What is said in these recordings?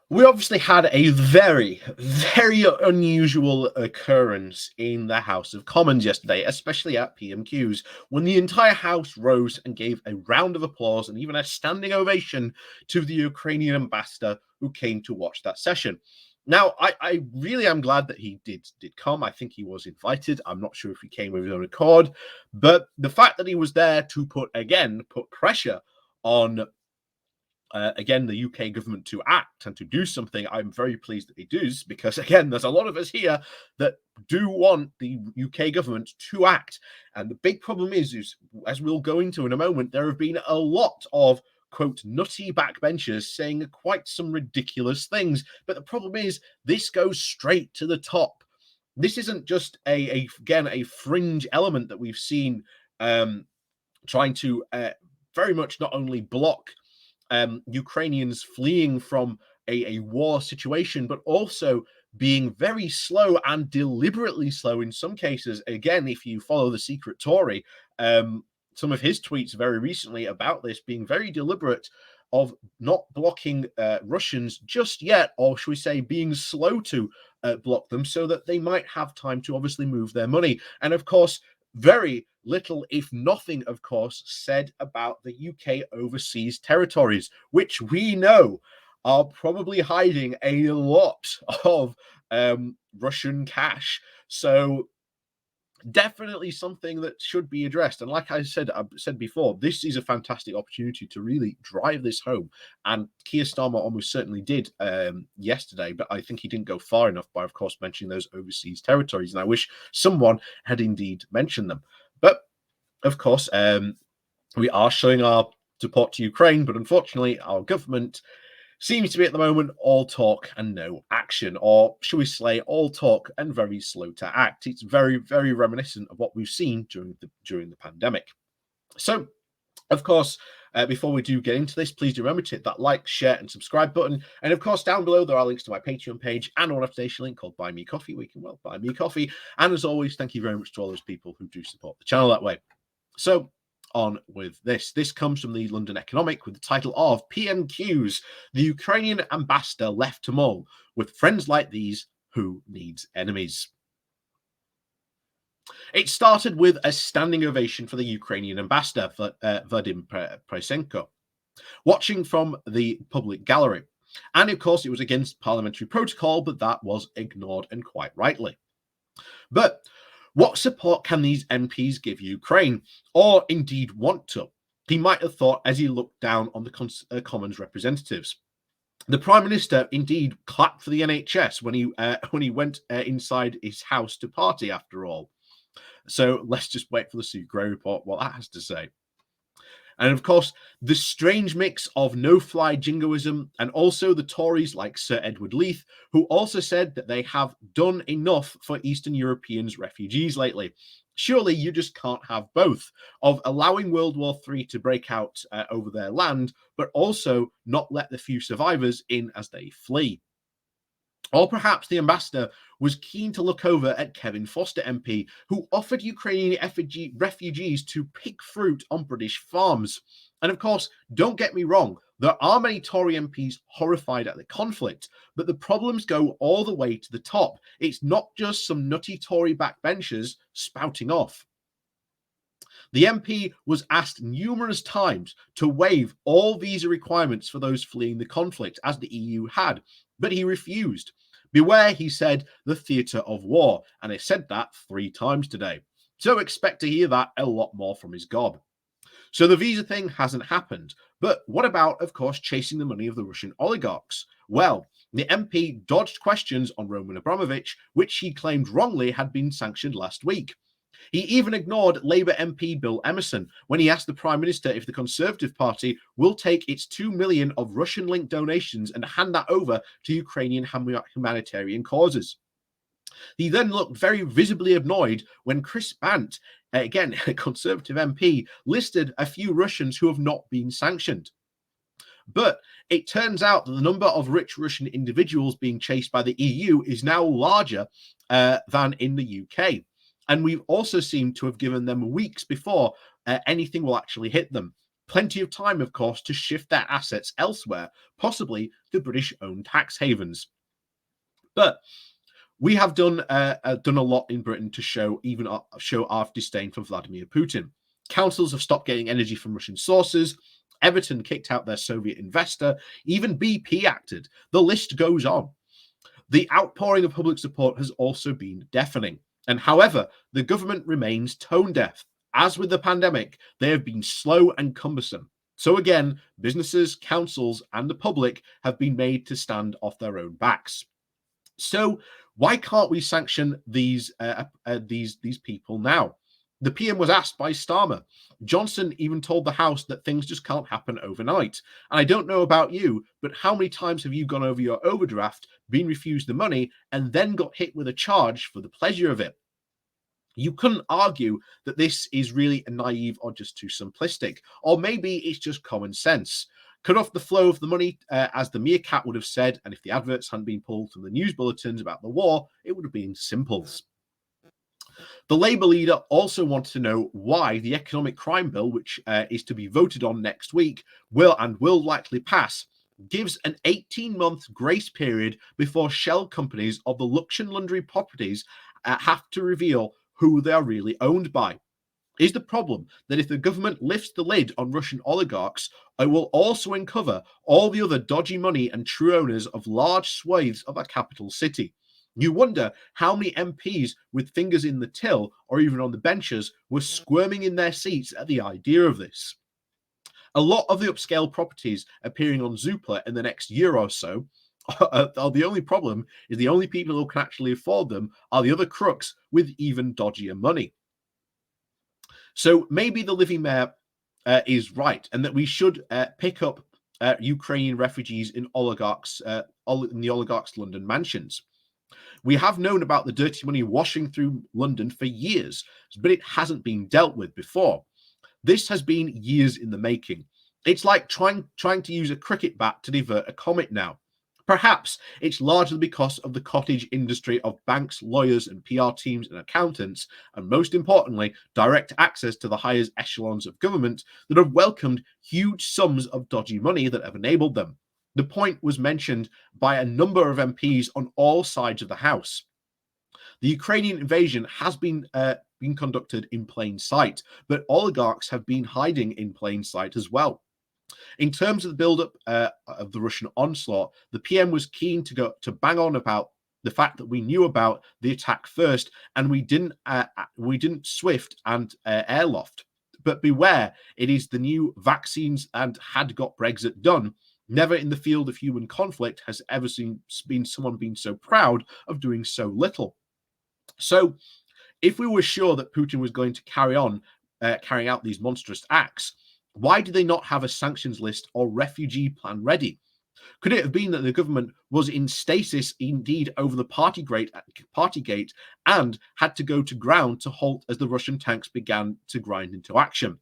We obviously had a very, very unusual occurrence in the House of Commons yesterday, especially at PMQs, when the entire House rose and gave a round of applause and even a standing ovation to the Ukrainian ambassador who came to watch that session. Now, I really am glad that he did come. I think he was invited. I'm not sure if he came of his own accord, but the fact that he was there to put pressure on again, the UK government to act and to do something, I'm very pleased that he does, because again, there's a lot of us here that do want the UK government to act. And the big problem is as we'll go into in a moment, there have been a lot of quote nutty backbenchers saying quite some ridiculous things. But the problem is this goes straight to the top. This isn't just again a fringe element that we've seen trying to very much not only block Ukrainians fleeing from a war situation, but also being very slow and deliberately slow in some cases. Again, if you follow the secret Tory, some of his tweets very recently about this being very deliberate of not blocking Russians just yet, or should we say being slow to block them so that they might have time to obviously move their money. And of course, very little, if nothing, of course, said about the UK overseas territories, which we know are probably hiding a lot of Russian cash. So definitely something that should be addressed. And like I've said before, this is a fantastic opportunity to really drive this home. And Keir Starmer almost certainly did yesterday, but I think he didn't go far enough by, of course, mentioning those overseas territories. And I wish someone had indeed mentioned them. But of course, we are showing our support to Ukraine, but unfortunately, our government seems to be at the moment all talk and no action, or shall we say, all talk and very slow to act. It's very, very reminiscent of what we've seen during the pandemic. So, of course, before we do get into this, please do remember to hit that like, share, and subscribe button. And of course, down below there are links to my Patreon page and a one-off link called Buy Me Coffee, where you can buy me coffee. And as always, thank you very much to all those people who do support the channel that way. So, on with this. This comes from the London Economic with the title of PMQs, the Ukrainian ambassador left to mull. With friends like these, who needs enemies? It started with a standing ovation for the Ukrainian ambassador, Vadim Presenko, watching from the public gallery. And of course, it was against parliamentary protocol, but that was ignored, and quite rightly. But what support can these MPs give Ukraine, or indeed want to? He might have thought as he looked down on the Commons representatives. The Prime Minister indeed clapped for the NHS when he went inside his house to party, after all. So let's just wait for the Sue Gray report, what that has to say. And of course, the strange mix of no-fly jingoism and also the Tories like Sir Edward Leith, who also said that they have done enough for Eastern Europeans refugees lately. Surely you just can't have both, of allowing World War III to break out over their land, but also not let the few survivors in as they flee. Or perhaps the ambassador was keen to look over at Kevin Foster MP, who offered Ukrainian refugees to pick fruit on British farms. And of course, don't get me wrong, there are many Tory MPs horrified at the conflict, but the problems go all the way to the top. It's not just some nutty Tory backbenchers spouting off. The MP was asked numerous times to waive all visa requirements for those fleeing the conflict, as the EU had, but he refused. Beware, he said, the theatre of war, and I said that 3 times today. So expect to hear that a lot more from his gob. So the visa thing hasn't happened. But what about, of course, chasing the money of the Russian oligarchs? Well, the MP dodged questions on Roman Abramovich, which he claimed wrongly had been sanctioned last week. He even ignored Labour MP Bill Emerson when he asked the Prime Minister if the Conservative Party will take its 2 million of Russian-linked donations and hand that over to Ukrainian humanitarian causes. He then looked very visibly annoyed when Chris Bant, again a Conservative MP, listed a few Russians who have not been sanctioned. But it turns out that the number of rich Russian individuals being chased by the EU is now larger than in the UK. And we've also seemed to have given them weeks before anything will actually hit them. Plenty of time, of course, to shift their assets elsewhere, possibly the British-owned tax havens. But we have done a lot in Britain to show our disdain for Vladimir Putin. Councils have stopped getting energy from Russian sources. Everton kicked out their Soviet investor. Even BP acted. The list goes on. The outpouring of public support has also been deafening. And however, the government remains tone deaf. As with the pandemic, they have been slow and cumbersome. So again, businesses, councils, and the public have been made to stand off their own backs. So why can't we sanction these people now? The PM was asked by Starmer. Johnson even told the House that things just can't happen overnight. And I don't know about you, but how many times have you gone over your overdraft, been refused the money, and then got hit with a charge for the pleasure of it? You couldn't argue that this is really naive or just too simplistic, or maybe it's just common sense. Cut off the flow of the money, as the meerkat would have said, and if the adverts hadn't been pulled from the news bulletins about the war, it would have been simples. The Labour leader also wanted to know why the economic crime bill, which is to be voted on next week, will likely pass, gives an 18-month grace period before shell companies of the Luxembourg properties have to reveal who they are really owned by. Is the problem that if the government lifts the lid on Russian oligarchs, it will also uncover all the other dodgy money and true owners of large swathes of our capital city? You wonder how many MPs with fingers in the till or even on the benches were squirming in their seats at the idea of this. A lot of the upscale properties appearing on Zoopla in the next year or so are the only problem is the only people who can actually afford them are the other crooks with even dodgier money. So maybe the living mayor is right, and that we should pick up Ukrainian refugees in the oligarchs' London mansions. We have known about the dirty money washing through London for years, but it hasn't been dealt with before. This has been years in the making. It's like trying to use a cricket bat to divert a comet now. Perhaps it's largely because of the cottage industry of banks, lawyers, and PR teams and accountants, and most importantly, direct access to the highest echelons of government that have welcomed huge sums of dodgy money that have enabled them. The point was mentioned by a number of MPs on all sides of the House. The Ukrainian invasion has been conducted in plain sight, but oligarchs have been hiding in plain sight as well. In terms of the build-up of the Russian onslaught, the PM was keen to bang on about the fact that we knew about the attack first, and we didn't swift and airloft. But beware, it is the new vaccines and had got Brexit done. Never in the field of human conflict has ever been someone been so proud of doing so little. So, if we were sure that Putin was going to carry on carrying out these monstrous acts, why did they not have a sanctions list or refugee plan ready? Could it have been that the government was in stasis indeed over the Partygate and had to go to ground to halt as the Russian tanks began to grind into action?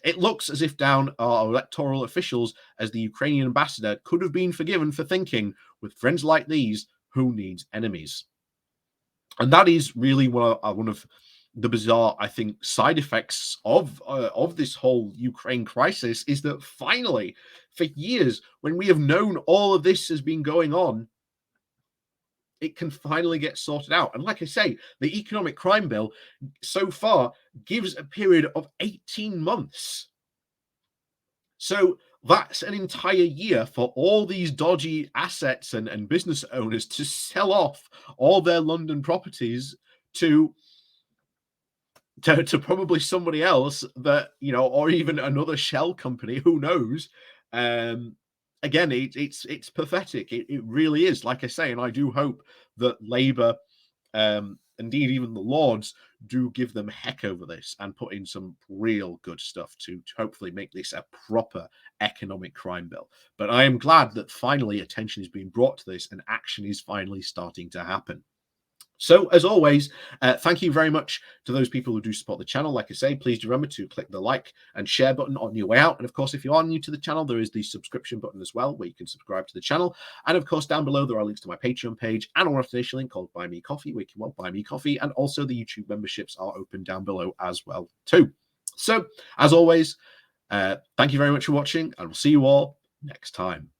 It looks as if down our electoral officials as the Ukrainian ambassador could have been forgiven for thinking, with friends like these, who needs enemies? And that is really one of the bizarre, I think, side effects of this whole Ukraine crisis is that finally, for years, when we have known all of this has been going on, it can finally get sorted out. And like I say, the economic crime bill so far gives a period of 18 months. So that's an entire year for all these dodgy assets and business owners to sell off all their London properties to probably somebody else that, or even another shell company, who knows. Again, it's pathetic. It really is, like I say, and I do hope that Labour, indeed even the Lords, do give them heck over this and put in some real good stuff to hopefully make this a proper economic crime bill. But I am glad that finally attention is being brought to this and action is finally starting to happen. So, as always, thank you very much to those people who do support the channel. Like I say, please do remember to click the like and share button on your way out. And of course, if you are new to the channel, there is the subscription button as well, where you can subscribe to the channel. And of course, down below, there are links to my Patreon page and an affiliation link called Buy Me Coffee, where you can buy me coffee. And also the YouTube memberships are open down below as well, too. So, as always, Thank you very much for watching, and we'll see you all next time.